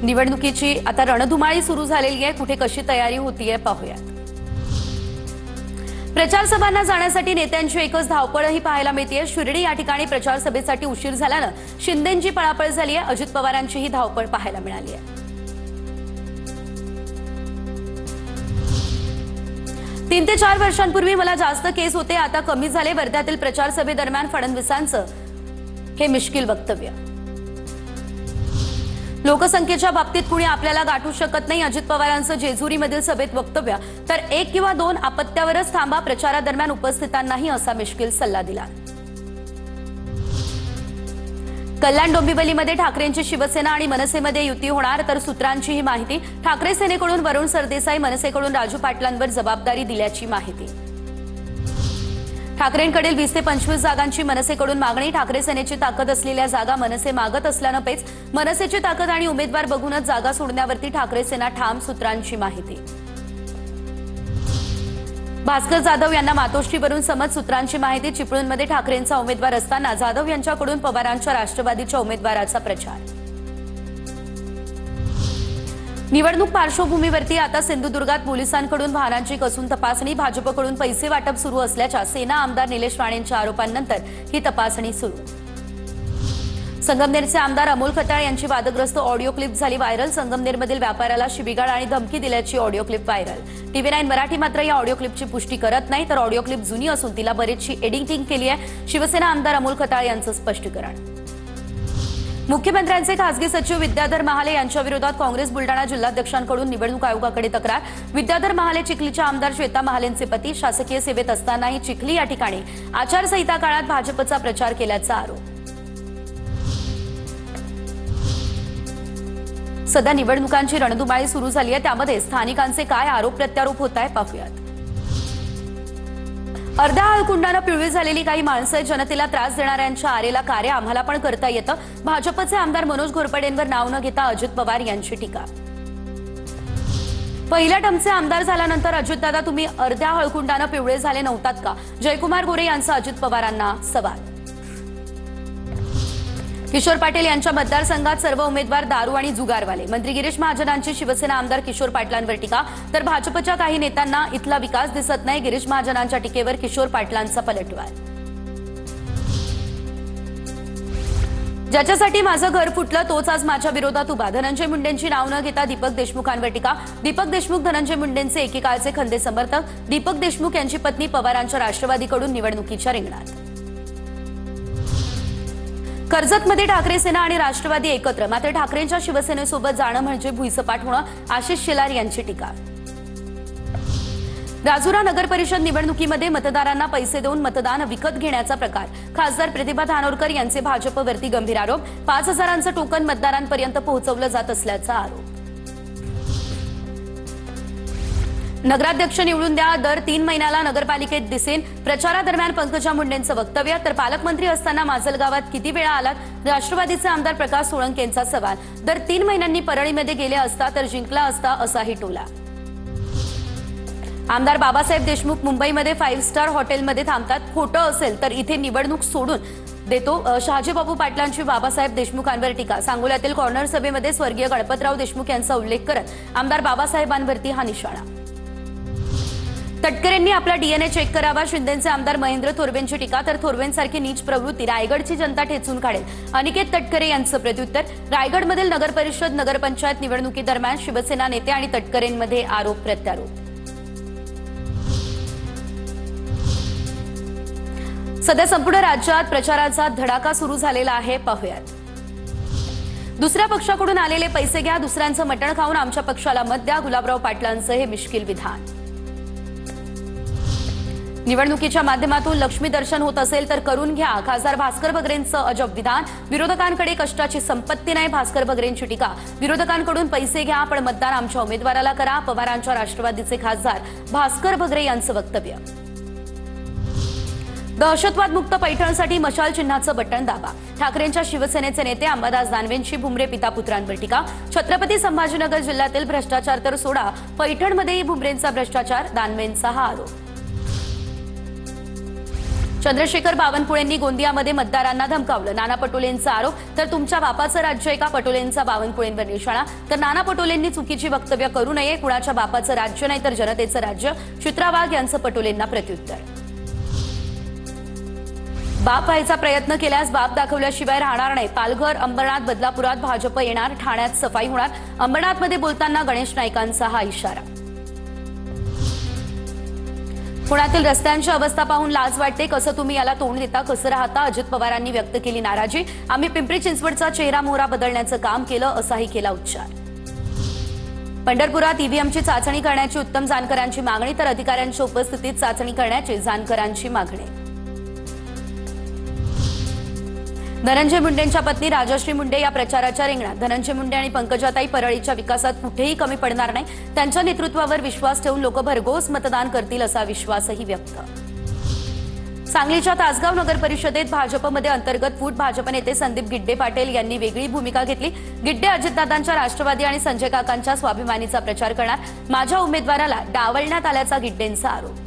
निवडणुकीची आता रणधुमाळी सुरू झालेली आहे। कुठे कशी तयारी होतीये पाहूयात। प्रचार सभांना जाण्यासाठी नेत्यांची एकच धावपळही पाहायला मिळतेय। शिर्डी या ठिकाणी प्रचार सभेसाठी उशीर झाल्यानं शिंदेंची पळापळ झाली आहे। अजित पवारांचीही धावपळ पाहायला मिळाली आहे। 3 ते 4 वर्षांपूर्वी मला जास्त केस होते, आता कमी झाले। वर्ध्यातील प्रचार सभेदरम्यान फडणवीसांचं हे मिश्किल वक्तव्य। लोकसंख्येच्या बाबतीत कुणी आपल्याला गाठू शकत नाही। अजित पवारांचं जेजुरीमधील सभेत वक्तव्य। तर 1 किंवा 2 अपत्यावरच थांबा, प्रचारादरम्यान उपस्थितांनाही असा मिश्किल सल्ला दिला। कल्याण डोंबिवलीमध्ये ठाकरेंची शिवसेना आणि मनसेमध्ये युती होणार, तर सूत्रांची ही माहिती। ठाकरे सेनेकडून वरुण सरदेसाई, मनसेकडून राजू पाटलांवर जबाबदारी दिल्याची माहिती। ठाकरेंकडील 20 ते 25 जागांची मनसेकडून मागणी। ठाकरे सेनेची ताकद असलेल्या जागा मनसे मागत असल्यानं पेच। मनसेची ताकद आणि उमेदवार बघूनच जागा सोडण्यावरती ठाकरे सेना ठाम, सूत्रांची माहिती। भास्कर जाधव यांना मातोश्रीवरून समज, सूत्रांची माहिती। चिपळूणमध्ये ठाकरेंचा उमेदवार असताना जाधव यांच्याकडून पवारांच्या राष्ट्रवादीच्या उमेदवाराचा प्रचार। निवडणूक पार्श्वभूमीवरती आता सिंधुदुर्गात पोलिसांकडून वाहनांची कसून तपासणी। भाजपकडून पैसे वाटप सुरू असल्याच्या सेना आमदार निलेश राणेंच्या आरोपांनंतर ही तपासणी सुरू। संगमनेरचे आमदार अमोल खताळ यांची वादग्रस्त ऑडिओ क्लिप झाली व्हायरल। संगमनेरमधील व्यापाऱ्याला शिवीगाळ आणि धमकी दिल्याची audio clip viral. TV9 Marathi मात्र या ऑडिओ क्लिपची पुष्टी करत नाही, तर ऑडिओ क्लिप जुनी असून तिला बरीचशी एडिटिंग केली आहे। शिवसेना आमदार अमोल खताळ यांचं स्पष्टीकरण। मुख्यमंत्र्यांचे खासगी सचिव विद्याधर महाले यांच्या विरोधात काँग्रेस बुलडाणा जिल्हाध्यक्षांकडून निवडणूक आयोगाकडे तक्रार। विद्याधर महाले चिखलीच्या आमदार श्वेता महालेंचे पती, शासकीय सेवेत असतानाही चिखली या ठिकाणी आचारसंहिता काळात भाजपचा प्रचार केल्याचा आरोप। सध्या निवडणुकांची रणधुमाळी सुरू झाली आहे, त्यामध्ये स्थानिकांचे काय आरोप प्रत्यारोप होत आहे पाहूयात। अर्ध्या हळकुंडानं पिवळी झालेली काही माणसं जनतेला त्रास देणाऱ्यांच्या आरेला कार्य आम्हाला पण करता येतं। भाजपचे आमदार मनोज घोरपडेंवर नाव न घेता अजित पवार यांची टीका। पहिल्या टर्मचे आमदार झाल्यानंतर अजितदादा तुम्ही अर्ध्या हळकुंडानं पिवळे झाले नव्हतात का? जयकुमार गोरे यांचा अजित पवारांना सवाल। किशोर पाटील यांच्या मतदारसंघात सर्व उमेदवार दारू आणि जुगारवाले। मंत्री गिरीश महाजनांची शिवसेना आमदार किशोर पाटलांवर टीका, तर भाजपच्या काही नेत्यांना इथला विकास दिसत नाही। गिरीश महाजनांच्या टीकेवर किशोर पाटलांचा पलटवार। ज्याच्यासाठी माझं घर फुटलं तोच आज माझ्या विरोधात उभा। धनंजय मुंडेंची नाव न घेता दीपक देशमुखांवर टीका। दीपक देशमुख धनंजय मुंडेंचे एकेकाळचे खंदे समर्थक। दीपक देशमुख यांची पत्नी पवारांच्या राष्ट्रवादीकडून निवडणुकीच्या रिंगणात। कर्जतमध्ये ठाकरे सेना आणि राष्ट्रवादी एकत्र, मात्र ठाकरेंच्या शिवसेनेसोबत जाणं म्हणजे भुईसपाट होणं। आशिष शेलार यांची टीका। राजुरा नगर परिषद निवडणुकीमध्ये मतदारांना पैसे देऊन मतदान विकत घेण्याचा प्रकार। खासदार प्रतिभा धानोरकर यांचे भाजपवरती गंभीर आरोप। 5,000चं टोकन मतदारांपर्यंत पोहोचवलं जात असल्याचा आरोप। नगराध्यक्ष निवडून द्या, दर 3 महिन्याला नगरपालिकेत दिसेन। प्रचारादरम्यान पंकजा मुंडेंचं वक्तव्य। तर पालकमंत्री असताना माजलगावात किती वेळा आलात? राष्ट्रवादीचे आमदार प्रकाश सोळंकेंचा सवाल। दर 3 महिन्यांनी परळीमध्ये गेले असता तर जिंकला असता, असाही टोला। आमदार बाबासाहेब देशमुख मुंबईमध्ये 5 स्टार हॉटेलमध्ये थांबतात। खोटं असेल तर इथे निवडणूक सोडून देतो। शहाजीबाबू पाटलांची बाबासाहेब देशमुखांवर टीका। सांगोल्यातील कॉर्नर सभेमध्ये स्वर्गीय गणपतराव देशमुख यांचा उल्लेख करत आमदार बाबासाहेबांवरती हा निशाणा। तटकरेंनी आपला DNA चेक करावा। शिंदेचे आमदार महेंद्र थोरवेंची टीका, तर थोरवेंसारखी नीच प्रवृत्ती रायगडची जनता ठेचून काढेल। अनिकेत तटकरे यांचं प्रत्युत्तर। रायगडमधील नगरपरिषद नगरपंचायत निवडणुकीदरम्यान शिवसेना नेते आणि तटकरेंमध्ये आरोप प्रत्यारोप। सध्या संपूर्ण राज्यात प्रचाराचा धडाका सुरू झालेला आहे पाहूयात। दुसऱ्या पक्षाकडून आलेले पैसे घ्या, दुसऱ्यांचं मटण खाऊन आमच्या पक्षाला मत द्या। गुलाबराव पाटलांचं हे मिश्किल विधान। निवडणुकीच्या माध्यमातून लक्ष्मी दर्शन होत असेल तर करून घ्या, खासदार भास्कर बगरेंचं अजब विधान। विरोधकांकडे कष्टाची संपत्ती नाही, भास्कर बगरेंची टीका। विरोधकांकडून पैसे घ्या पण मतदान आमच्या उमेदवाराला करा। पवारांच्या राष्ट्रवादीचे खासदार भास्कर बगरे यांचं वक्तव्य। दहशतवाद मुक्त पैठणसाठी मशाल चिन्हाचं बटण दाबा। ठाकरेंच्या शिवसेनेचे नेते अंबादास दानवेंची भुमरे पिता पुत्रांवर टीका। छत्रपती संभाजीनगर जिल्ह्यातील भ्रष्टाचार तर सोडा, पैठणमध्येही भुमरेंचा भ्रष्टाचार, दानवेंचा हा आरोप। चंद्रशेखर बावनकुळेंनी गोंदियामध्ये मतदारांना धमकावलं. नाना पटोलेंचा आरोप. तर तुमच्या बापाचं राज्य एका पटोलेंचा बावनकुळेंवर निशाणा. तर नाना पटोलेंनी चुकीची वक्तव्य करू नये. कुणाच्या बापाचं राज्य नाही तर जनतेचं राज्य. चित्रा वाघ यांचं पटोलेंना प्रत्युत्तर. बाप व्हायचा प्रयत्न केल्यास बाप दाखवल्याशिवाय राहणार नाही. पालघर, अंबरनाथ, बदलापुरात भाजप येणार. ठाण्यात सफाई होणार. अंबरनाथमध्ये बोलताना गणेश नाईकांचा हा इशारा. पुण्यातील रस्त्यांची अवस्था पाहून लाज वाटते. कसं तुम्ही याला तोंड देता, कसं राहता? अजित पवारांनी व्यक्त केली नाराजी. आम्ही पिंपरी चिंचवडचा चेहरा मोहरा बदलण्याचं काम केलं, असाही केला उच्चार. पंढरपुरात ईव्हीएमची चाचणी करण्याची उत्तम जानकरांची मागणी. तर अधिकाऱ्यांच्या उपस्थितीत चाचणी करण्याची जानकरांची मागणी. धनंजय मुंडेंच्या पत्नी राजश्री मुंडे या प्रचाराच्या रिंगणात. धनंजय मुंडे आणि पंकजाताई परळीच्या विकासात कुठेही कमी पडणार नाही. त्यांच्या नेतृत्वावर विश्वास ठेवून लोक भरघोस मतदान करतील, असा विश्वासही व्यक्त. सांगलीच्या तासगाव नगर परिषदेत भाजपमध्ये अंतर्गत फूट. भाजप नेते संदीप गिड्डे पाटील यांनी वेगळी भूमिका घेतली. गिड्डे अजितदादांच्या राष्ट्रवादी आणि संजय काकांच्या स्वाभिमानीचा प्रचार करणार. माझ्या उमेदवाराला डावलण्यात आल्याचा गिड्डेंचा आरोप.